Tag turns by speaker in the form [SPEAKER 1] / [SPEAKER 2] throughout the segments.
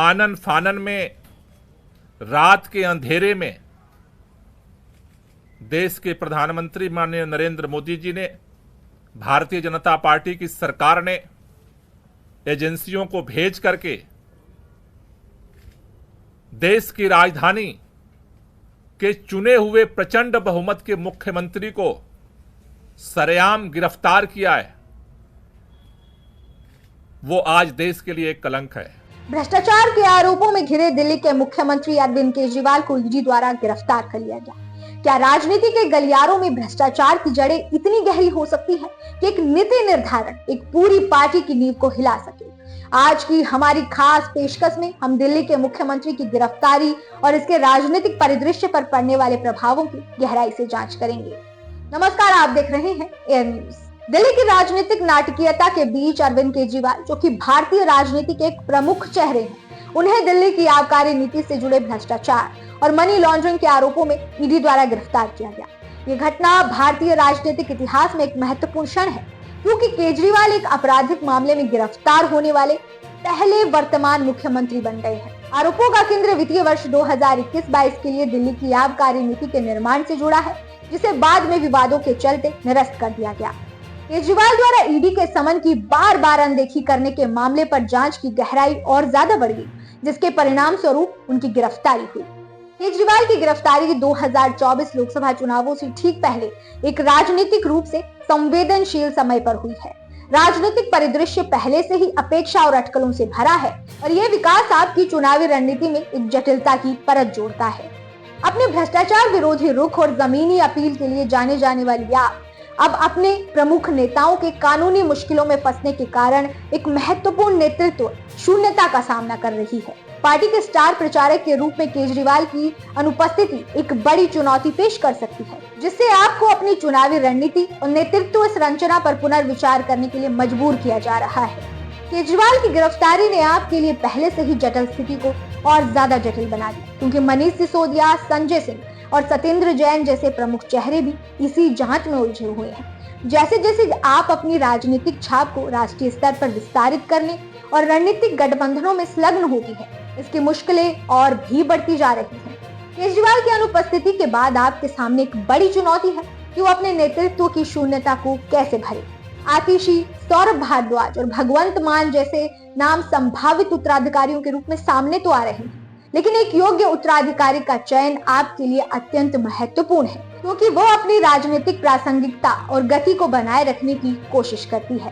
[SPEAKER 1] आनन फानन में, रात के अंधेरे में देश के प्रधानमंत्री माननीय नरेंद्र मोदी जी ने, भारतीय जनता पार्टी की सरकार ने एजेंसियों को भेज करके देश की राजधानी के चुने हुए प्रचंड बहुमत के मुख्यमंत्री को सरेआम गिरफ्तार किया है। वो आज देश के लिए एक कलंक है।
[SPEAKER 2] भ्रष्टाचार के आरोपों में घिरे दिल्ली के मुख्यमंत्री अरविंद केजरीवाल को ईडी द्वारा गिरफ्तार कर लिया गया। क्या राजनीति के गलियारों में भ्रष्टाचार की जड़ें इतनी गहरी हो सकती है कि एक नीति निर्धारक एक पूरी पार्टी की नींव को हिला सके? आज की हमारी खास पेशकश में हम दिल्ली के मुख्यमंत्री की गिरफ्तारी और इसके राजनीतिक परिदृश्य पर पड़ने वाले प्रभावों की गहराई से जांच करेंगे। नमस्कार, आप देख रहे हैं एयर न्यूज। दिल्ली की राजनीतिक नाटकीयता के बीच अरविंद केजरीवाल, जो कि भारतीय राजनीति के एक प्रमुख चेहरे हैं, उन्हें दिल्ली की आबकारी नीति से जुड़े भ्रष्टाचार और मनी लॉन्ड्रिंग के आरोपों में ईडी द्वारा गिरफ्तार किया गया। ये घटना भारतीय राजनीतिक इतिहास में एक महत्वपूर्ण क्षण है, क्योंकि केजरीवाल एक आपराधिक मामले में गिरफ्तार होने वाले पहले वर्तमान मुख्यमंत्री बन गए हैं। आरोपों का केंद्र वित्तीय वर्ष 2021-22 के लिए दिल्ली की आबकारी नीति के निर्माण से जुड़ा है, जिसे बाद में विवादों के चलते निरस्त कर दिया गया। केजरीवाल द्वारा ईडी के समन की बार बार अनदेखी करने के मामले पर जांच की गहराई और ज्यादा बढ़ गई, जिसके परिणाम स्वरूप उनकी गिरफ्तारी हुई। केजरीवाल की गिरफ्तारी 2024 लोकसभा चुनावों से ठीक पहले एक राजनीतिक रूप से संवेदनशील समय पर हुई है। राजनीतिक परिदृश्य पहले से ही अपेक्षा और अटकलों से भरा है और यह विकास आपकी चुनावी रणनीति में एक जटिलता की परत जोड़ता है। अपने भ्रष्टाचार विरोधी रुख और जमीनी अपील के लिए जाने जाने वाली आप अब अपने प्रमुख नेताओं के कानूनी मुश्किलों में फंसने के कारण एक महत्वपूर्ण नेतृत्व शून्यता का सामना कर रही है। पार्टी के स्टार प्रचारक के रूप में केजरीवाल की अनुपस्थिति एक बड़ी चुनौती पेश कर सकती है, जिससे आपको अपनी चुनावी रणनीति और नेतृत्व संरचना पर पुनर्विचार करने के लिए मजबूर किया जा रहा है। केजरीवाल की गिरफ्तारी ने आपके लिए पहले से ही जटिल स्थिति को और ज्यादा जटिल बना दिया, क्योंकि मनीष सिसोदिया, संजय सिंह और सत्येंद्र जैन जैसे प्रमुख चेहरे भी इसी जांच में उलझे हुए हैं। जैसे जैसे आप अपनी राजनीतिक छाप को राष्ट्रीय स्तर पर विस्तारित करने और रणनीतिक गठबंधनों में संलग्न होती है, इसकी मुश्किलें और भी बढ़ती जा रही हैं। केजरीवाल की अनुपस्थिति के बाद आपके सामने एक बड़ी चुनौती है कि वो अपने नेतृत्व की शून्यता को कैसे भरे। आतिशी, सौरभ भारद्वाज और भगवंत मान जैसे नाम संभावित उत्तराधिकारियों के रूप में सामने तो आ रहे हैं, लेकिन एक योग्य उत्तराधिकारी का चयन आपके लिए अत्यंत महत्वपूर्ण है, क्योंकि वो अपनी राजनीतिक प्रासंगिकता और गति को बनाए रखने की कोशिश करती है।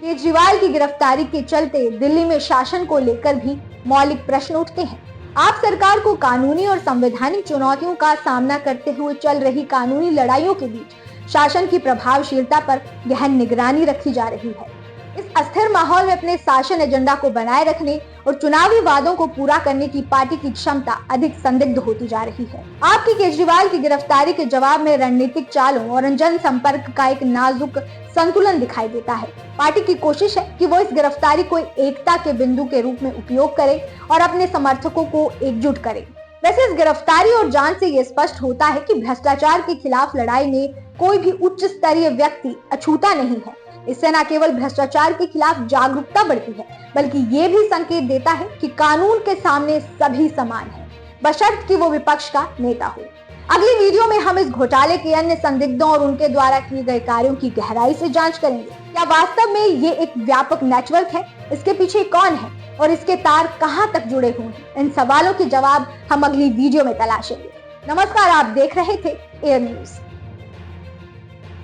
[SPEAKER 2] केजरीवाल की गिरफ्तारी के चलते दिल्ली में शासन को लेकर भी मौलिक प्रश्न उठते हैं। आप सरकार को कानूनी और संवैधानिक चुनौतियों का सामना करते हुए चल रही कानूनी लड़ाइयों के बीच शासन की प्रभावशीलता पर गहन निगरानी रखी जा रही है। इस अस्थिर माहौल में अपने शासन एजेंडा को बनाए रखने और चुनावी वादों को पूरा करने की पार्टी की क्षमता अधिक संदिग्ध होती जा रही है। आपकी केजरीवाल की गिरफ्तारी के जवाब में रणनीतिक चालों और जनसंपर्क का एक नाजुक संतुलन दिखाई देता है। पार्टी की कोशिश है कि वो इस गिरफ्तारी को एकता के बिंदु के रूप में उपयोग करे और अपने समर्थकों को एकजुट करे। वैसे इस गिरफ्तारी और जांच से ये स्पष्ट होता है कि भ्रष्टाचार के खिलाफ लड़ाई में कोई भी उच्च स्तरीय व्यक्ति अछूता नहीं है। इससे न केवल भ्रष्टाचार के खिलाफ जागरूकता बढ़ती है, बल्कि ये भी संकेत देता है कि कानून के सामने सभी समान हैं, बशर्ते कि वो विपक्ष का नेता हो। अगली वीडियो में हम इस घोटाले के अन्य संदिग्धों और उनके द्वारा किए गए कार्यों की गहराई से जांच करेंगे। क्या वास्तव में ये एक व्यापक नेटवर्क है? इसके पीछे कौन है और इसके तार कहां तक जुड़े हुए हैं? इन सवालों के जवाब हम अगली वीडियो में तलाशेंगे। नमस्कार, आप देख रहे थे एयर न्यूज।